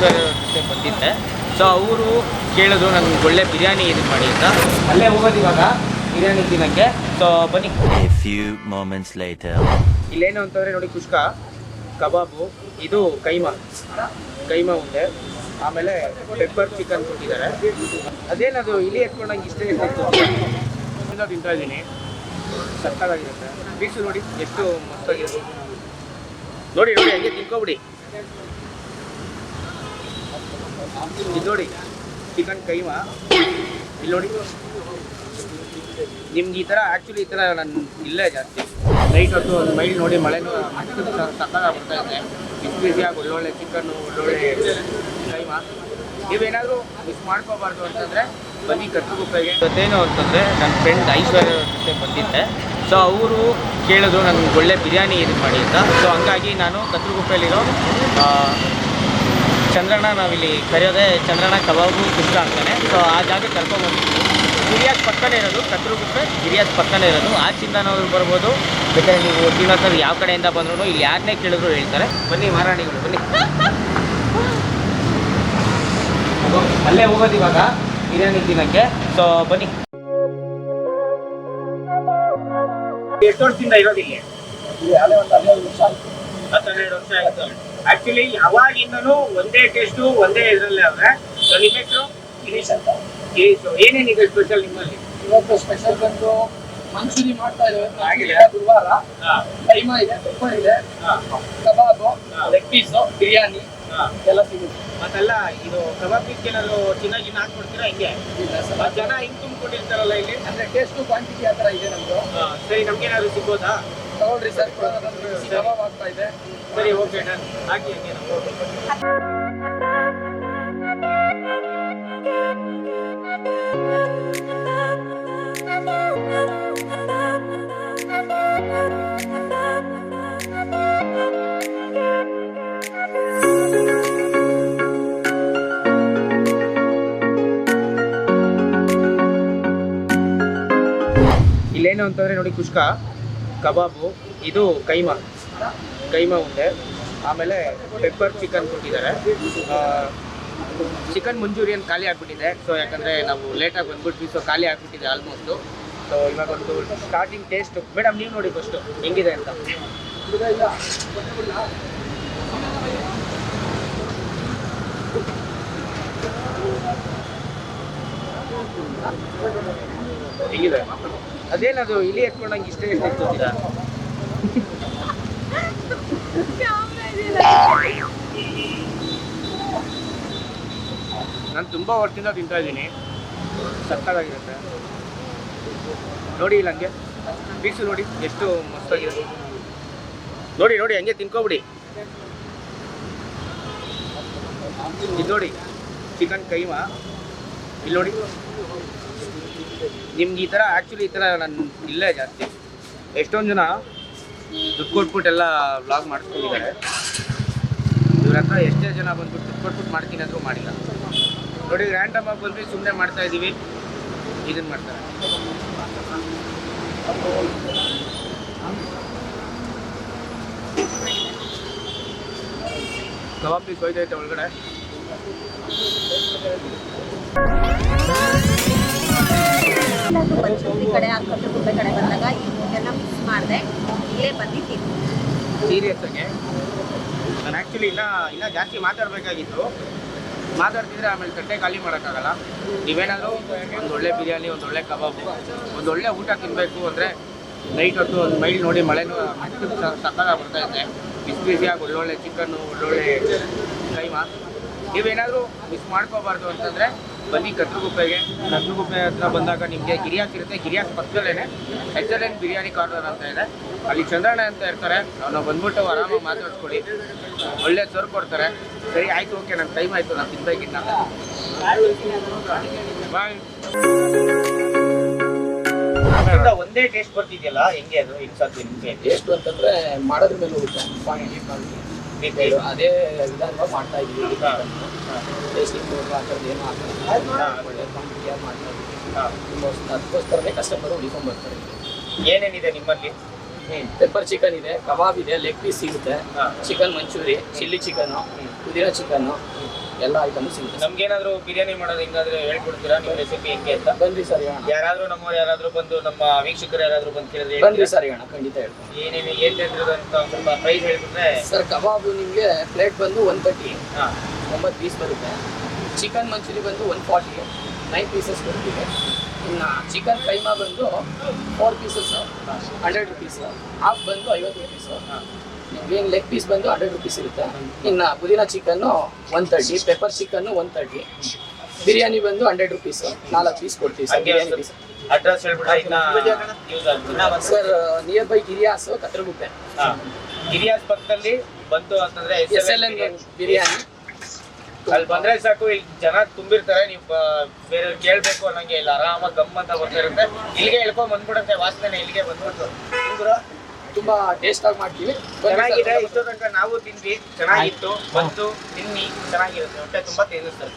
ಐಶ್ವರ್ಯ ಜೊತೆ ಬಂದಿದ್ದೆ. ಸೊ ಅವರು ಕೇಳಿದ್ರು ನನಗೆ ಒಳ್ಳೆ ಬಿರಿಯಾನಿ ಇದು ಮಾಡಿ ಅಂತ. ಅಲ್ಲೇ ಹೋಗೋದು ಇವಾಗ ಬಿರಿಯಾನಿ ತಿನ್ನೋಕ್ಕೆ. ಸೊ ಬನ್ನಿ. ಇಲ್ಲೇನು ಅಂತಂದರೆ ನೋಡಿ, ಕುಷ್ಕ ಕಬಾಬು, ಇದು ಕೈಮಾ ಉಂಡೆ, ಆಮೇಲೆ ಪೆಪ್ಪರ್ ಚಿಕನ್ ಕೊಟ್ಟಿದ್ದಾರೆ. ಅದೇನದು ಇಲ್ಲಿ ಎತ್ಕೊಂಡಂಗೆ ಇಷ್ಟೇ ತಿಂತಾ ಇದ್ದೀನಿ. ಸಕ್ಕತ್ತಾಗಿರುತ್ತೆ. ಪೀಸು ನೋಡಿ ಎಷ್ಟು ಮಸ್ತಾಗಿರುತ್ತೆ. ನೋಡಿ ಹಂಗೆ ತಿನ್ಕೊಬಿಡಿ. ಇದು ನೋಡಿ ಚಿಕನ್ ಕೈಮಾ. ಇಲ್ಲಿ ನೋಡಿ, ನಿಮ್ಗೆ ಈ ಥರ ಆ್ಯಕ್ಚುಲಿ ಈ ಥರ ನಾನು ಇಲ್ಲೇ ಜಾಸ್ತಿ ನೈಟ್ ಹೊತ್ತು ಒಂದು ಮೈಲ್ ನೋಡಿ, ಮಳೆನೂ ಸಕ್ಕತ್ತಾಗಿ ಬರ್ತಾ ಇದೆ. ಬಿಸಿಯಾಗಿ ಒಳ್ಳೊಳ್ಳೆ ಚಿಕನ್ನು, ಒಳ್ಳೊಳ್ಳೆ ಕೈಮಾ. ನೀವೇನಾದರೂ ಮಿಸ್ ಮಾಡ್ಕೋಬಾರ್ದು ಅಂತಂದರೆ ಬನ್ನಿ ಕತ್ರಗುಪ್ಪೆಗೆ. ಜೊತೇನು ಅಂತಂದರೆ ನನ್ನ ಫ್ರೆಂಡ್ ಐಶ್ವರ್ಯ ಜೊತೆ ಬಂದಿದ್ದೆ. ಸೊ ಅವರು ಕೇಳಿದ್ರು ನನಗೆ ಒಳ್ಳೆ ಬಿರಿಯಾನಿ ಇದು ಮಾಡಿ ಅಂತ. ಸೊ ಹಂಗಾಗಿ ನಾನು ಕತ್ರಗುಪ್ಪೆಯಲ್ಲಿರೋ ಚಂದ್ರಣ್ಣ, ನಾವಿಲ್ಲಿ ಕರೆಯೋದೇ ಚಂದ್ರಣ್ಣ ಕಬಾಬು ಕುಷ್ಕ ಅಂತಾನೆ. ಸೊ ಆ ಜಾಗಕ್ಕೆ ಕರ್ಕೊಂಡ್ಬಂದಿದ್ವಿ. ಗಿರಿಯಾಸ್ ಪಕ್ಕನೇ ಇರೋದು, ಕತ್ರಗುಪ್ಪೆ ಗಿರಿಯಾಸ್ ಪಕ್ಕನೇ ಇರೋದು. ಆಚಿಂದನವರು ಬರ್ಬೋದು. ಬೇಕಾದ್ರೆ ನೀವು ತಿನ್ನೋದು ಯಾವ ಕಡೆಯಿಂದ ಬಂದ್ರು ಇಲ್ಲಿ ಯಾರನ್ನೇ ಕೇಳಿದ್ರು ಹೇಳ್ತಾರೆ. ಬನ್ನಿ ಮಹಾರಾಣಿಗಳು, ಬನ್ನಿ. ಅಲ್ಲೇ ಹೋಗೋದು ಇವಾಗ ಬಿರಿಯಾನಿ ತಿನ್ನೋಕ್ಕೆ. ಸೊ ಬನ್ನಿ. ಎಷ್ಟು ವರ್ಷದಿಂದ ಇರೋದಿಲ್ಲ? 12 ವರ್ಷ ಆಯಿತು. ಆ್ಯಕ್ಚುಲಿ ಯಾವಾಗಿಂದನೂ ಒಂದೇ ಟೇಸ್ಟು, ಒಂದೇ ಇದರಲ್ಲೇ ಆದರೆ. ಸೊ ನಿಮ್ಮ ಹೆಸರು? ಗಿರೀಶ್ ಅಂತ. ಗಿರೀಶ್, ಏನೇನಿದೆ ಸ್ಪೆಷಲ್ ನಿಮ್ಮಲ್ಲಿ? ಇವತ್ತು ಸ್ಪೆಷಲ್ ಬಂದು ಮಂಚೂರಿ ಮಾಡ್ತಾ ಇದ್ದೇವೆ. ಗುರುವಾರ ಕೈಮಾ ಇದೆ, ಪೆಪ್ಪರ್ ಇದೆ, ಕಬಾಬು, ಲೆಗ್ ಪೀಸು, ಬಿರಿಯಾನಿ ಎಲ್ಲ ಸಿಗುತ್ತೆ. ಮತ್ತೆಲ್ಲ ಇದು ಕಬಾಬ್ ಪೀಸ್ಗೆ ಏನಾದ್ರು ಚಿನ್ನ ಹಾಕ್ಕೊಡ್ತೀರಾ? ಹಿಂಗೆ ಜನ ಹಿಂಗೆ ತುಂಬಿಕೊಂಡಿರ್ತಾರಲ್ಲ ಇಲ್ಲಿ, ಅಂದರೆ ಟೇಸ್ಟು ಕ್ವಾಂಟಿಟಿ ಆ ಥರ ಇದೆ ನಮ್ಮದು. ಸರಿ, ನಮ್ಗೇನಾದ್ರು ಸಿಗ್ಬೋದಾ? ತಗೊಳ್ರಿ ಸರ್, ಕಬಾಬ್ ಆಗ್ತಾ ಇದೆ. ಸರಿ, ಓಕೆ ಡನ್. ಹಾಕಿ ಹಂಗೆ ನಾವು ಇಲ್ಲೇನು ಅಂತಂದರೆ ನೋಡಿ, ಕುಷ್ಕ ಕಬಾಬು, ಇದು ಕೈಮಾ ಉಂಡೆ, ಆಮೇಲೆ ಪೆಪ್ಪರ್ ಚಿಕನ್ ಕೊಟ್ಟಿದ್ದಾರೆ. ಚಿಕನ್ ಮಂಚೂರಿಯನ್ ಖಾಲಿ ಆಗಿಬಿಟ್ಟಿದೆ. ಸೊ ಯಾಕಂದರೆ ನಾವು ಲೇಟಾಗಿ ಬಂದ್ಬಿಟ್ವಿ. ಸೊ ಖಾಲಿ ಆಗಿಬಿಟ್ಟಿದೆ ಆಲ್ಮೋಸ್ಟು. ಸೊ ಇವಾಗ ಒಂದು ಸ್ಟಾರ್ಟಿಂಗ್ ಟೇಸ್ಟ್. ಮೇಡಮ್ ನೀವು ನೋಡಿ ಫಸ್ಟು ಹೆಂಗಿದೆ ಅಂತ. ಹೆಂಗಿದೆ? ಅದೇನದು ಇಲ್ಲಿ ಎತ್ಕೊಂಡಂಗೆ ಇಷ್ಟೇ ಎತ್ಕೊತೀರಾ? ನಾನು ತುಂಬ ವರ್ಷದಿಂದ ತಿಂತಾ ಇದ್ದೀನಿ. ಸಕ್ಕತ್ತಾಗಿರುತ್ತೆ. ನೋಡಿ ಇಲ್ಲ ಹಂಗೆ ಪೀಸು ನೋಡಿ ಎಷ್ಟು ಮಸ್ತಾಗಿರುತ್ತೆ. ನೋಡಿ ಹಂಗೆ ತಿನ್ಕೊಬಿಡಿ. ಇದು ನೋಡಿ ಚಿಕನ್ ಕೈಮಾ. ಇಲ್ಲಿ ನೋಡಿ, ನಿಮ್ಗೆ ಈ ಥರ ಆ್ಯಕ್ಚುಲಿ ಈ ಥರ ನಾನು ಇಲ್ಲೇ ಜಾಸ್ತಿ. ಎಷ್ಟೊಂದು ಜನ ದುಡ್ಡು ಕೊಟ್ಬಿಟ್ಟೆಲ್ಲ ವ್ಲಾಗ್ ಮಾಡಿಸ್ಕೊಂಡಿದ್ದಾರೆ. ಇವ್ರ ಹತ್ರ ಎಷ್ಟೇ ಜನ ಬಂದ್ಬಿಟ್ಟು ದುಡ್ಡು ಕೊಟ್ಬಿಟ್ಟು ಮಾಡ್ತೀನಿ ಅಂದರೂ ಮಾಡಿಲ್ಲ. ನೋಡಿ, ರ್ಯಾಂಡಮಾಗಿ ಬಂದ್ವಿ, ಸುಮ್ಮನೆ ಮಾಡ್ತಾ ಇದ್ದೀವಿ, ಇದನ್ನು ಮಾಡ್ತಾರೆ. ಕಬಾಬ್ ಪೀಸ್ ಹೋಯ್ತೈತೆ ಒಳಗಡೆ. ಮಂಚೂರಿ ಕಡೆ ಕತ್ರಗುಪ್ಪೆ ಕಡೆ ಬಂದಾಗ ಇದನ್ನೆಲ್ಲ ಮಿಸ್ ಮಾಡಿದೆ. ಇಲ್ಲೇ ಬಂದಿದ್ದೀನಿ ಸೀರಿಯಸ್ ಆಗಿ. ನಾನು ಆ್ಯಕ್ಚುಲಿ ಇನ್ನೂ ಜಾಸ್ತಿ ಮಾತಾಡಬೇಕಾಗಿತ್ತು. ಮಾತಾಡ್ತಿದ್ರೆ ಆಮೇಲೆ ತಟ್ಟೆ ಖಾಲಿ ಮಾಡೋಕ್ಕಾಗಲ್ಲ. ನೀವೇನಾದರೂ ಒಂದು ಒಳ್ಳೆ ಬಿರಿಯಾನಿ, ಒಂದು ಒಳ್ಳೆ ಕಬಾಬು, ಒಂದು ಒಳ್ಳೆ ಊಟ ತಿನ್ನಬೇಕು ಅಂದರೆ ನೈಟ್ ಹೊತ್ತು ಒಂದು ಮೈಲ್ ನೋಡಿ, ಮಳೆನೂ ಸಕ್ಕತ್ತಾಗಿ ಬರ್ತಾ ಇದೆ. ಬಿಸಿಯಾಗಿ ಒಳ್ಳೊಳ್ಳೆ ಚಿಕನ್ನು, ಒಳ್ಳೊಳ್ಳೆ ಕೈಮಾ. ನೀವೇನಾದರೂ ಮಿಸ್ ಮಾಡ್ಕೋಬಾರ್ದು ಅಂತಂದರೆ ಬನ್ನಿ ಕತ್ರಗುಪ್ಪೆಗೆ. ಕತ್ರಗುಪ್ಪೆ ಹತ್ರ ಬಂದಾಗ ನಿಮಗೆ ಗಿರಿಯಾಸ್ ಇರುತ್ತೆ. ಗಿರಿಯಾಸ್ ಪಕ್ಕದಲ್ಲೇ HLN ಬಿರಿಯಾನಿ ಕಾರ್ನರ್ ಅಂತ ಇದೆ. ಅಲ್ಲಿ ಚಂದ್ರಣ್ಣ ಅಂತ ಇರ್ತಾರೆ. ನಾವು ಬಂದ್ಬಿಟ್ಟು ಆರಾಮಾಗಿ ಮಾತಾಡ್ಸ್ಕೊಳ್ಳಿ, ಒಳ್ಳೆ ಸರ್ವ್ ಕೊಡ್ತಾರೆ. ಸರಿ ಆಯಿತು, ಓಕೆ, ನನ್ನ ಟೈಮ್ ಆಯಿತು, ನಾನು ತಿನ್ಬೇಕಿನ್ನ. ಬಾಯ್. ಒಂದೇ ಟೇಸ್ಟ್ ಬರ್ತಿದೆಯಲ್ಲ, ಹೆಂಗೆ ಅದು ಇನ್ಸತ್ತೆ ನಿಮಗೆ? ಟೇಸ್ಟ್ ಅಂತಂದರೆ ಮಾಡೋದ್ರ ಮೇಲೆ ಹೋಗುತ್ತೆ. ಕ್ವಾಂಟಿಟಿ ಅದೇ ವಿಧಾನವಾಗಿ ಮಾಡ್ತಾ ಇದ್ದೀವಿ. ಟೇಸ್ಟಿಂಗ್ ಆ ಥರದ್ದು ಏನೂ ಆಗ್ತದೆ, ಒಳ್ಳೆ ಕ್ವಾಂಟಿಟಿಯಾಗಿ ಮಾಡ್ತಾ ಇದ್ದೀವಿ. ಅದಕ್ಕೋಸ್ಕರನೇ ಕಸ್ಟಮರು ಹುಡ್ಕೊಂಡ್ಬರ್ತಾರೆ. ಏನೇನಿದೆ ನಿಮ್ಮಲ್ಲಿ? ಪೆಪ್ಪರ್ ಚಿಕನ್ ಇದೆ, ಕಬಾಬ್ ಇದೆ, ಲೆಗ್ ಪೀಸ್ ಸಿಗುತ್ತೆ, ಚಿಕನ್ ಮಂಚೂರಿ, ಚಿಲ್ಲಿ ಚಿಕನ್ನು, ಪುದೀನ ಚಿಕನ್ನು, ಎಲ್ಲ ಐಟಮ್ ಸಿಗುತ್ತೆ. ನಮ್ಗೇನಾದ್ರು ಬಿರಿಯಾನಿ ಮಾಡೋದು ಹಿಂಗಾದ್ರೆ ಹೇಳ್ಕೊಡ್ತೀರಾ ನಿಮ್ಮ ರೆಸಿಪಿ ಹೆಂಗೆ ಅಂತ? ಬನ್ರಿ ಸರ್ ಹೇಳೋಣ. ಯಾರಾದ್ರೂ ಬಂದು ನಮ್ಮ ವೀಕ್ಷಕರು ಯಾರಾದ್ರೂ ಬಂದು ಕೇಳಿದ್ರೆ ಬನ್ರಿ ಸರ್ ಹೇಳೋಣ, ಖಂಡಿತ ಹೇಳ್ತೀನಿ. ಏನೇನು ಏನ್ ತಂದಿರೋದು ಅಂತ ಒಂದ್ ಸ್ವಲ್ಪ ಪ್ರೈಸ್ ಹೇಳ್ಬಿಟ್ರೆ. ಸರ್ ಕಬಾಬು ನಿಮಗೆ ಪ್ಲೇಟ್ ಬಂದು 130, ಹಾ 9 ಪೀಸ್ ಬರುತ್ತೆ. ಚಿಕನ್ ಮಂಚೂರಿ ಬಂದು 140, 9 ಪೀಸಸ್ ಕೊಡ್ತೀವಿ. ಇನ್ನು ಚಿಕನ್ ಕೈಮಾ ಬಂದು 4 ಪೀಸಸ್ 100 ರುಪೀಸ್, ಹಾಫ್ ಬಂದು 50 ರುಪೀಸು. ನಿಮ್ಗೇನು ಲೆಗ್ ಪೀಸ್ ಬಂದು 100 ರುಪೀಸ್ ಇರುತ್ತೆ. ಇನ್ನು ಪುದೀನ ಚಿಕನ್ನು 130, ಪೆಪ್ಪರ್ ಚಿಕನ್ನು 130, ಬಿರಿಯಾನಿ ಬಂದು 100 ರುಪೀಸು, 4 ಪೀಸ್ ಕೊಡ್ತೀವಿ ಸರ್ ಬಿರಿಯಾನಿ ಪೀಸ್. ಅಡ್ರೆಸ್ ಹೇಳ್ಬಿಟ್ರೆ ಇನ್ನ ಯೂಸ್ ಆಗ್ತದೆ sir near by ಗಿರಿಯಾಸು Kathriguppe. Girias ಪಕ್ಕದಲ್ಲಿ ಬಂತು ಅಂತಂದ್ರೆ SLN ಬಿರಿಯಾನಿ. ಅಲ್ಲಿ ಬಂದ್ರೆ ಸಾಕು, ಇಲ್ಲಿ ಜನ ತುಂಬಿರ್ತಾರೆ. ನೀವು ಬೇರೆ ಕೇಳ್ಬೇಕು ಅನ್ನಂಗೆ ಇಲ್ಲ, ಆರಾಮಾಗಿ ಗಮ್ ಅಂತ ಬರ್ತಾ ಇರುತ್ತೆ. ಇಲ್ಲಿಗೆ ಹೇಳ್ಕೊಂಡ್ ಬಂದ್ಬಿಡುತ್ತೆ ವಾಸನೆ, ಇಲ್ಲಿಗೆ ಬಂದ್ಬಿಟ್ಟು ತುಂಬಾ ಟೇಸ್ಟ್ ಆಗಿ ಮಾಡ್ತೀವಿ. ಚೆನ್ನಾಗಿದೆ. ಇಷ್ಟೋ ತನಕ ನಾವು ತಿಂದ್ವಿ, ಚೆನ್ನಾಗಿತ್ತು. ಬಂತು ತಿನ್ನಿ, ಚೆನ್ನಾಗಿರುತ್ತೆ. ಹೊಟ್ಟೆ ತುಂಬಾ ತಿನ್ನಿಸ್ತದೆ.